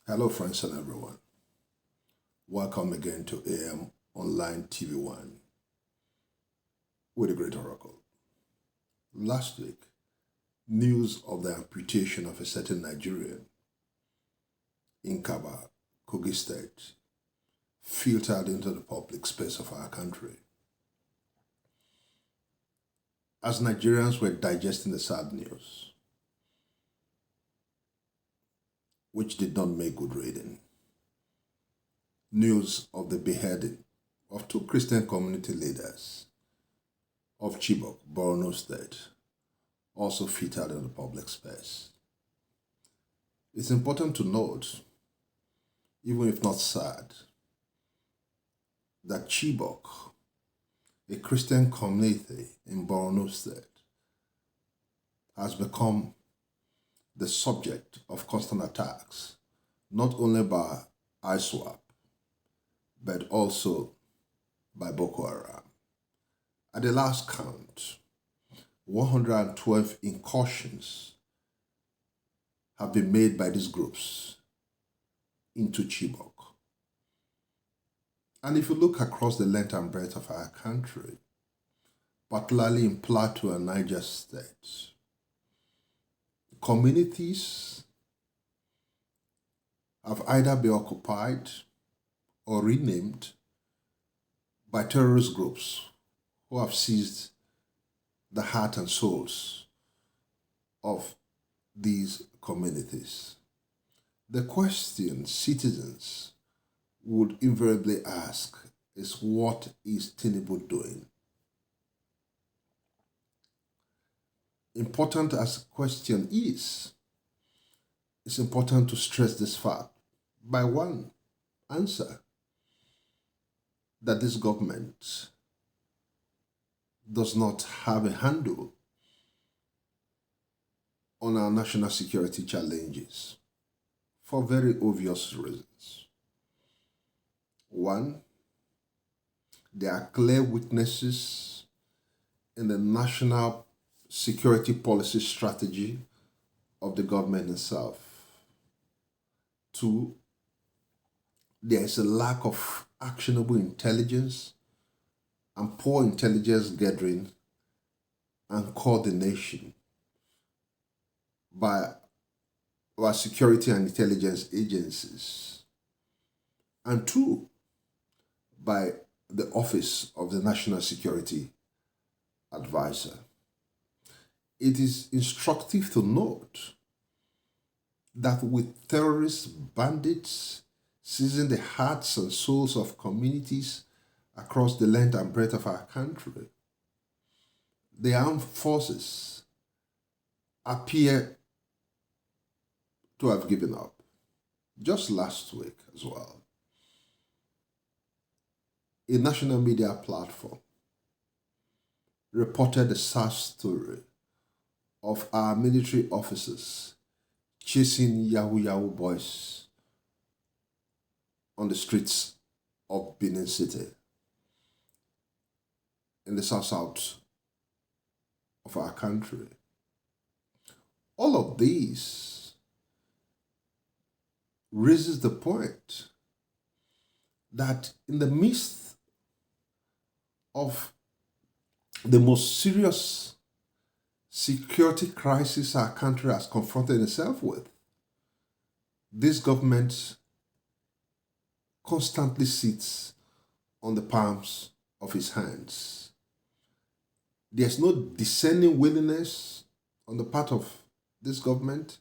Hello, friends and everyone. Welcome again to AM Online TV1 with a great oracle. Last week, news of the amputation of a certain Nigerian in Kaba, Kogi State, filtered into the public space of our country. As Nigerians were digesting the sad news, which did not make good reading, news of the beheading of two Christian community leaders of Chibok, Borno State, also featured in the public space. It's important to note, even if not sad, that Chibok, a Christian community in Borno State, has become the subject of constant attacks, not only by ISWAP, but also by Boko Haram. At the last count, 112 incursions have been made by these groups into Chibok. And if you look across the length and breadth of our country, particularly in Plateau and Niger states, communities have either been occupied or renamed by terrorist groups who have seized the heart and souls of these communities. The question citizens would invariably ask is, what is Tinubu doing? Important as the question is, it's important to stress this fact by one answer, that this government does not have a handle on our national security challenges for very obvious reasons. One, there are clear weaknesses in the national security policy strategy of the government itself. Two, there is a lack of actionable intelligence and poor intelligence gathering and coordination by our security and intelligence agencies. And two, by the Office of the National Security Advisor. It is instructive to note that with terrorist bandits seizing the hearts and souls of communities across the length and breadth of our country, the armed forces appear to have given up. Just last week as well, a national media platform reported the sad story of our military officers chasing Yahoo boys on the streets of Benin City in the south of our country. All of these raises the point that in the midst of the most serious security crisis our country has confronted itself with, this government constantly sits on the palms of his hands. There's no discerning willingness on the part of this government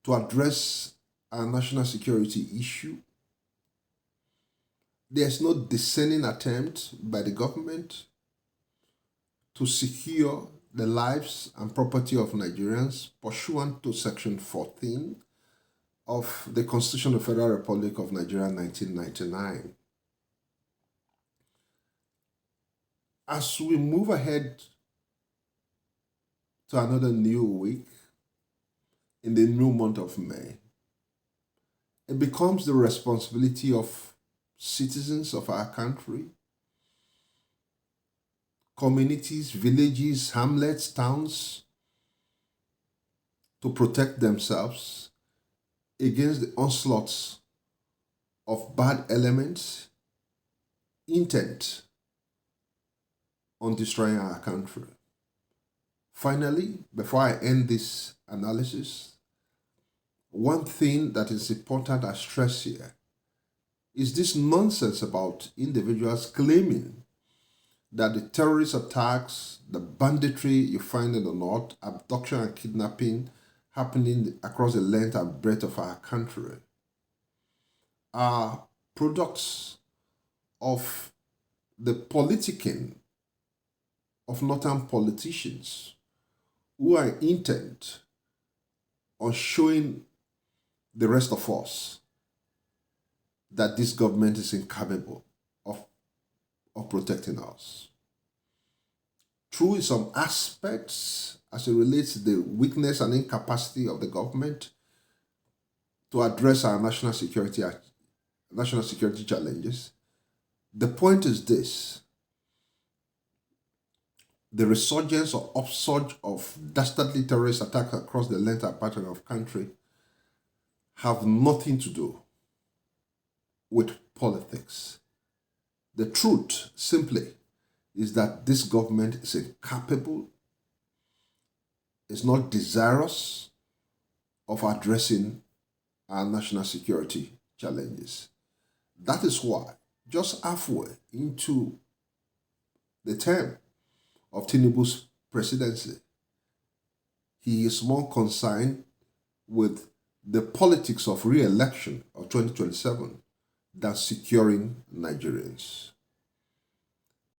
to address our national security issue. There's no discerning attempt by the government to secure the lives and property of Nigerians pursuant to Section 14 of the Constitution of the Federal Republic of Nigeria 1999. As we move ahead to another new week in the new month of May, it becomes the responsibility of citizens of our country, communities, villages, hamlets, towns, to protect themselves against the onslaughts of bad elements intent on destroying our country. Finally, before I end this analysis, one thing that is important I stress here is this nonsense about individuals claiming that the terrorist attacks, the banditry you find in the north, abduction and kidnapping happening across the length and breadth of our country are products of the politicking of northern politicians who are intent on showing the rest of us that this government is incapable of protecting us. True in some aspects as it relates to the weakness and incapacity of the government to address our national security challenges. The point is this: the resurgence or upsurge of dastardly terrorist attacks across the length and pattern of country have nothing to do with politics. The truth simply is that this government is incapable, is not desirous of addressing our national security challenges. That is why, just halfway into the term of Tinubu's presidency, he is more concerned with the politics of re-election of 2027 than securing Nigerians.